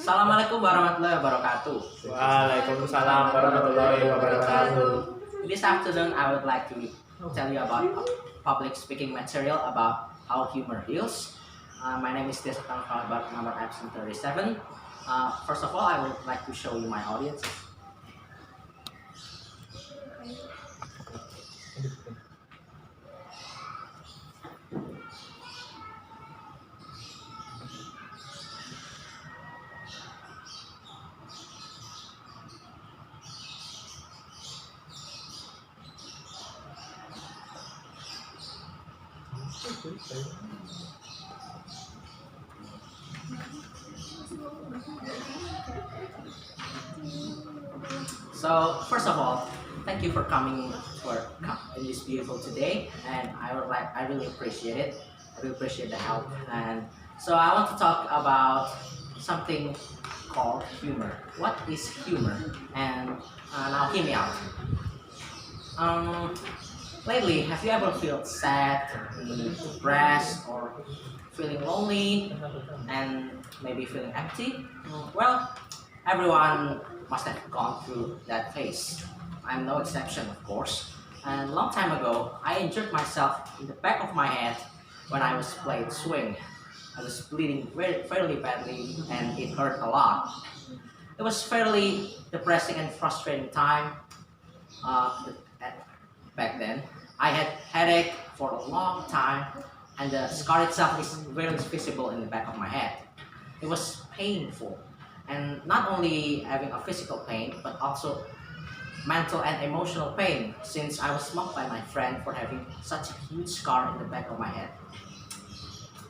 Assalamualaikum warahmatullahi wabarakatuh. Waalaikumsalam warahmatullahi wabarakatuh. This afternoon, I would like to tell you about a public speaking material about how humor heals. My name is Dhias, Naufalakbar, number absent 37. First of all, I would like to show you my audience. So first of all, thank you for coming for this beautiful today, and I really appreciate it. I really appreciate the help, and so I want to talk about something called humor. What is humor? And now hear me out. Lately, have you ever felt sad, depressed, or feeling lonely, and maybe feeling empty? Well, everyone must have gone through that phase. I'm no exception, of course. And a long time ago, I injured myself in the back of my head when I was playing swing. I was bleeding fairly badly, and it hurt a lot. It was fairly depressing and frustrating time. Back then, I had headache for a long time, and the scar itself is very visible in the back of my head. It was painful, and not only having a physical pain, but also mental and emotional pain, since I was mocked by my friend for having such a huge scar in the back of my head.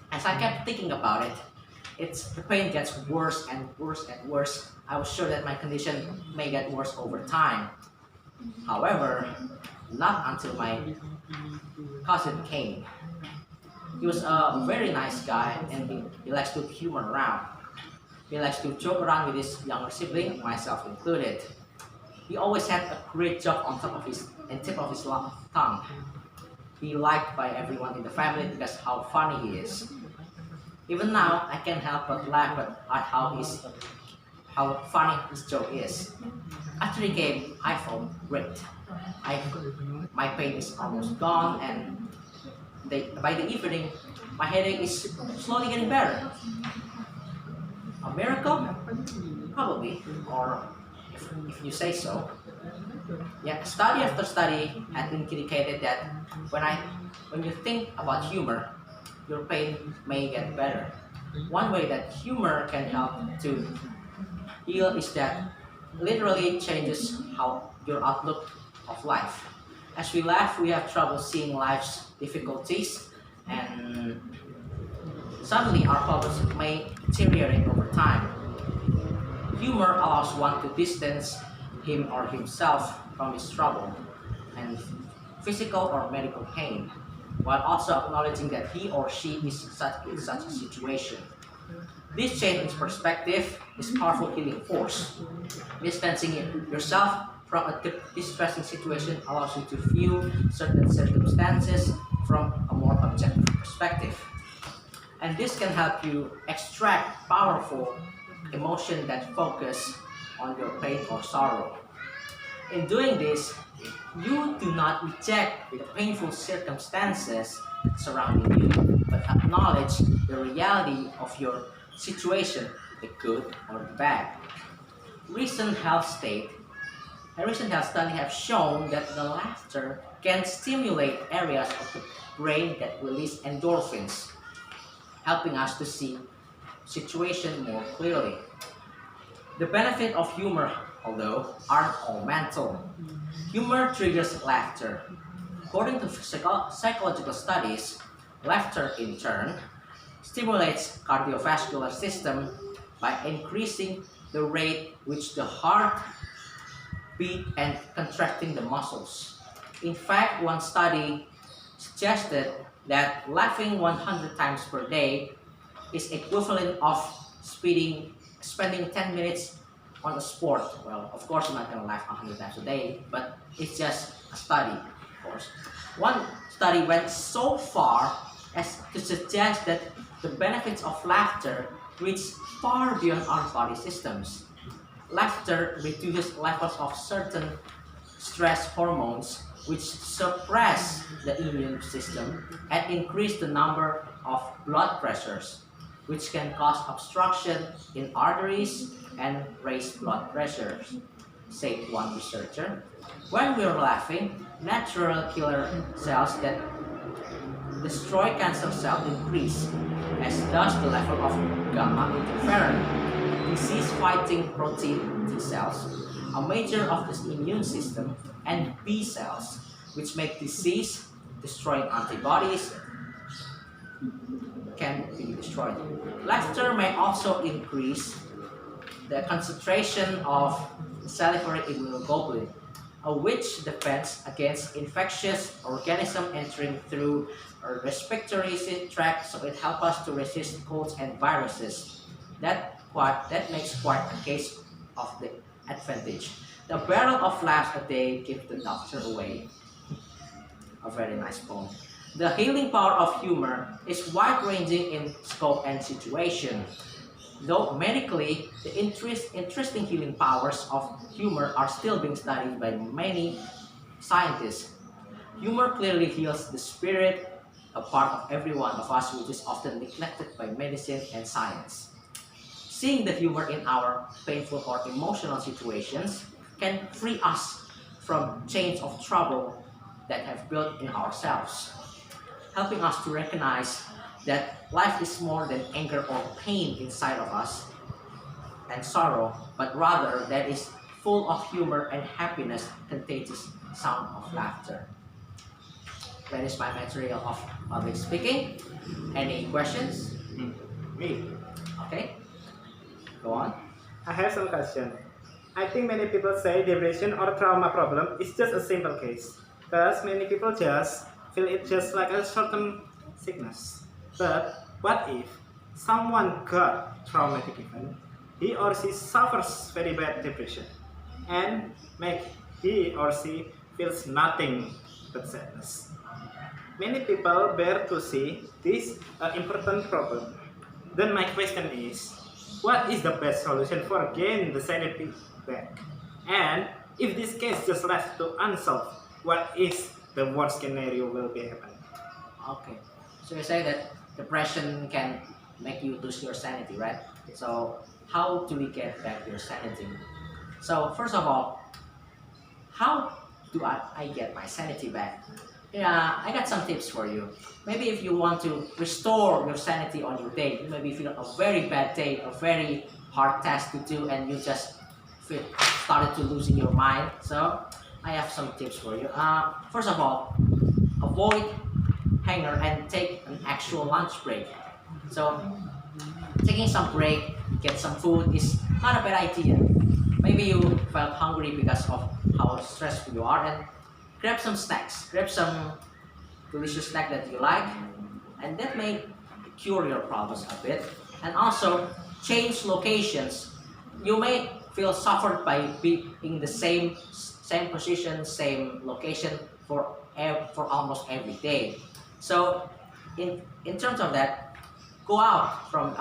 As I kept thinking about it, the pain gets worse and worse and worse. I was sure that my condition may get worse over time. However, not until my cousin came. He was a very nice guy, and he likes to humor around. He likes to joke around with his younger sibling, myself included. He always had a great joke on tip of his long tongue. He liked by everyone in the family because how funny he is. Even now, I can't help but laugh at how funny his joke is. After he came, I felt great. My pain is almost gone, and by the evening, my headache is slowly getting better. A miracle? Probably, or if you say so. Yeah, study after study had indicated that when you think about humor, your pain may get better. One way that humor can help to heal is that literally changes how your outlook of life. As we laugh, we have trouble seeing life's difficulties, and suddenly our focus may deteriorate over time. Humor allows one to distance him or himself from his trouble and physical or medical pain, while also acknowledging that he or she is in such a situation. This change in perspective is a powerful healing force. Distancing yourself from a distressing situation allows you to view certain circumstances from a more objective perspective. And this can help you extract powerful emotion that focus on your pain or sorrow. In doing this, you do not reject the painful circumstances surrounding you, but acknowledge the reality of your situation, the good or the bad. A recent health study have shown that the laughter can stimulate areas of the brain that release endorphins, helping us to see situation more clearly. The benefit of humor, although, aren't all mental. Humor triggers laughter. According to psychological studies, laughter in turn stimulates cardiovascular system by increasing the rate which the heart beat and contracting the muscles. In fact, one study suggested that laughing 100 times per day is equivalent of spending 10 minutes on a sport. Well, of course, I'm not going to laugh 100 times a day, but it's just a study, of course. One study went so far as to suggest that the benefits of laughter reach far beyond our body systems. Laughter reduces levels of certain stress hormones which suppress the immune system and increase the number of blood pressures, which can cause obstruction in arteries and raise blood pressures, said one researcher. When we're laughing, natural killer cells that destroy cancer cells increase, as does the level of gamma interferon, disease-fighting protein T cells, a major of the immune system, and B cells, which make disease-destroying antibodies can be destroyed. Laughter may also increase the concentration of salivary immunoglobulin, which defends against infectious organisms entering through our respiratory tract, so it helps us to resist colds and viruses. That makes quite a case of the advantage. The barrel of laughs a day keeps the doctor away. A very nice poem. The healing power of humor is wide-ranging in scope and situation. Though medically, the interesting healing powers of humor are still being studied by many scientists. Humor clearly heals the spirit, a part of every one of us which is often neglected by medicine and science. Seeing the humor in our painful or emotional situations can free us from chains of trouble that have built in ourselves, helping us to recognize that life is more than anger or pain inside of us and sorrow, but rather that is full of humor and happiness, contagious sound of laughter. That is my material of public speaking. Any questions? Me. Okay, go on. I have some question. I think many people say depression or trauma problem is just a simple case. Thus, many people just feel it just like a short-term sickness. But what if someone got traumatic event, he or she suffers very bad depression, and make he or she feels nothing but sadness? Many people bear to see this important problem. Then my question is, what is the best solution for gain the sanity back? And if this case just left to unsolved, what is the worst scenario will be happen? Okay, so you say that depression can make you lose your sanity, right? So how do we get back your sanity? So first of all, how do I get my sanity back? Yeah, I got some tips for you. Maybe if you want to restore your sanity on your day, you maybe feel a very bad day, a very hard task to do, and you just started to losing your mind. So I have some tips for you. First of all, avoid hanger and take an actual lunch break. So taking some break, get some food is not a bad idea. Maybe you felt hungry because of how stressful you are, and grab some snacks. Grab some delicious snack that you like, and that may cure your problems a bit. And also change locations. You may feel suffered by being in the same position, same location for almost every day. So in terms of that, go out from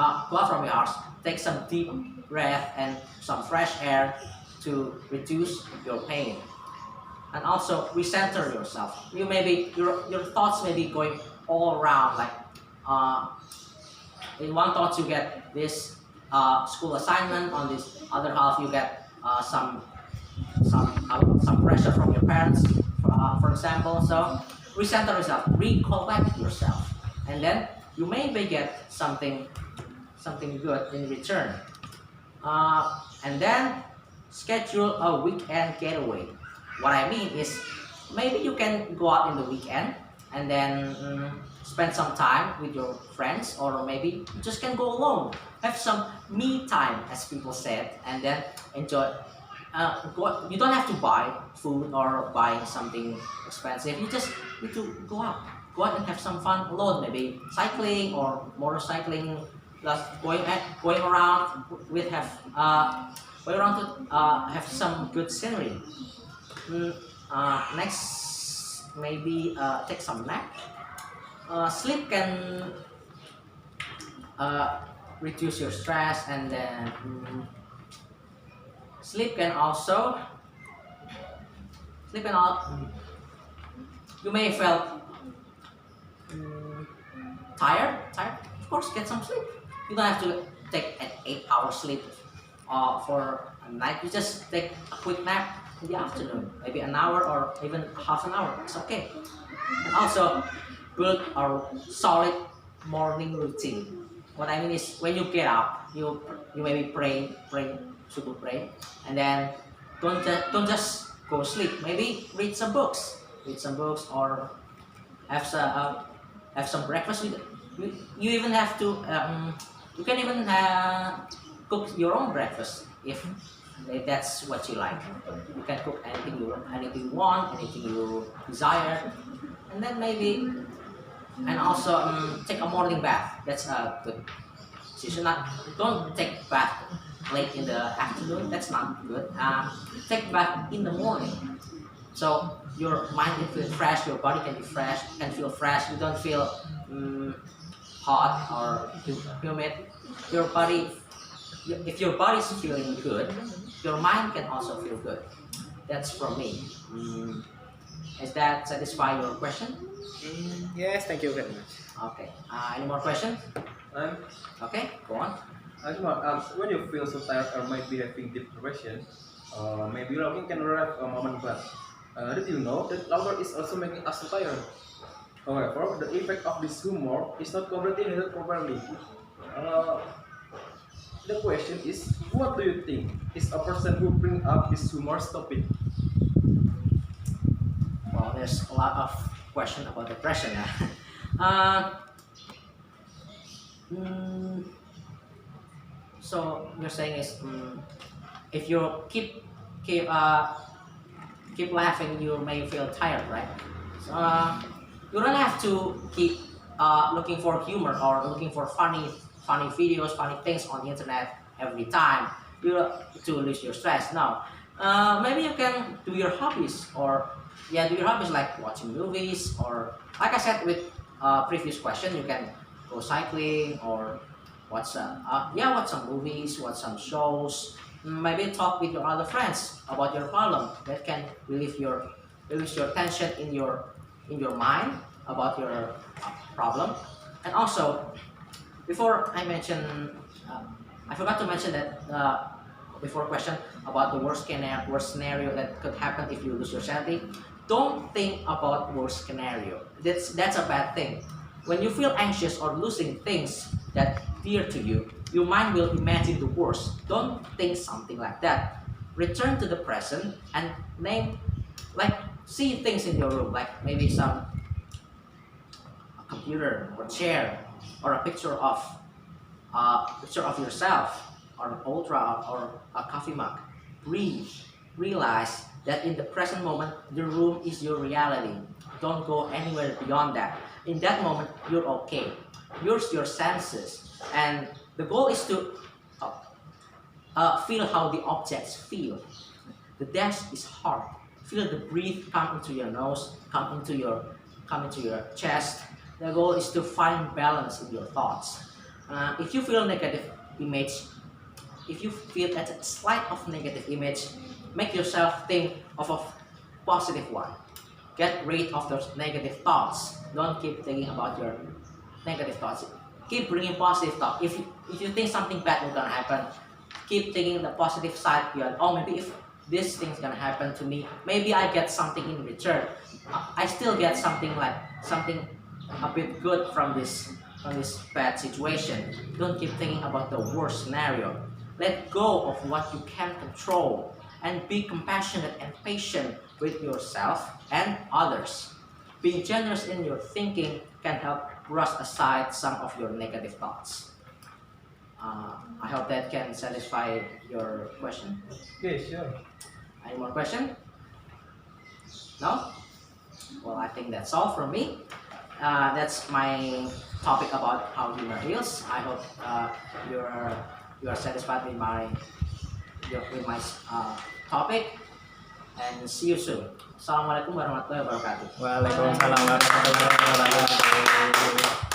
your house, take some deep breath and some fresh air to reduce your pain. And also recenter yourself. You may be your thoughts may be going all around. Like in one thought you get this school assignment, on this other half you get some pressure from your parents, for example. So recenter yourself, recollect yourself, and then you maybe get something good in return. And then schedule a weekend getaway. What I mean is, maybe you can go out in the weekend and then spend some time with your friends, or maybe you just can go alone. Have some me time, as people said, and then enjoy. You don't have to buy food or buy something expensive. You just need to go out and have some fun alone. Maybe cycling or motorcycling, just going around to have some good scenery. Next, maybe take some nap. Sleep can reduce your stress, and then sleep can also you may feel tired. Of course, get some sleep. You don't have to take an 8-hour sleep for a night. You just take a quick nap in the afternoon, maybe an hour or even half an hour. It's okay. And also build a solid morning routine. What I mean is, when you get up, you maybe pray, subuh pray, and then don't just go sleep. Maybe read some books, or have some breakfast. You even have to you can even cook your own breakfast if that's what you like. You can cook anything you want, anything you desire, and then maybe, and also take a morning bath. That's good. So you should don't take bath late in the afternoon. That's not good. Take bath in the morning, so your mind can feel fresh, your body can feel fresh. You don't feel hot or humid. Your body, if your body is feeling good, your mind can also feel good. That's from me. Is that satisfy your question? Yes, thank you very much. Okay. Any more questions? Um, Okay, go on. I just want to ask, when you feel so tired or might be having depression, maybe laughing can arrive a moment, but did you know that laughter is also making us so tired? However, the effect of this humor is not completely handled properly. The question is, what do you think is a person who bring up this humorous topic? Well, there's a lot of question about depression. So you're saying is, if you keep laughing, you may feel tired, right? So, you don't have to keep looking for humor or looking for funny videos, funny things on the internet every time to lose your stress. No, maybe you can do your hobbies, do your hobbies like watching movies, or like I said with previous question, you can go cycling or watch some movies, watch some shows. Maybe talk with your other friends about your problem. That can relieve your tension in your mind about your problem. And also, before I mention, I forgot to mention that before question about the worst scenario that could happen if you lose your sanity. Don't think about worst scenario. That's a bad thing. When you feel anxious or losing things that dear to you, your mind will imagine the worst. Don't think something like that. Return to the present and see things in your room, like maybe a computer or chair or a picture of yourself or an ultra or a coffee mug. Breathe. Realize that in the present moment, the room is your reality. Don't go anywhere beyond that. In that moment, you're okay. Use your senses, and the goal is to feel how the objects feel. The desk is hard. Feel the breath come into your nose, come into your chest. The goal is to find balance in your thoughts. If you feel negative image, if you feel a slight of negative image, make yourself think of a positive one. Get rid of those negative thoughts. Don't keep thinking about your negative thoughts. Keep bringing positive thoughts. If you think something bad will gonna happen, keep thinking the positive side beyond. Oh, maybe if this thing's gonna happen to me, maybe I get something in return. I still get something a bit good from this bad situation. Don't keep thinking about the worst scenario. Let go of what you can control and be compassionate and patient with yourself and others. Being generous in your thinking can help brush aside some of your negative thoughts. I hope that can satisfy your question. Okay, sure. Any more question? No? Well, I think that's all from me. That's my topic about how humor heals. I hope you are satisfied with my topic, and see you soon. Assalamualaikum warahmatullahi wabarakatuh. Waalaikumsalam warahmatullahi wabarakatuh.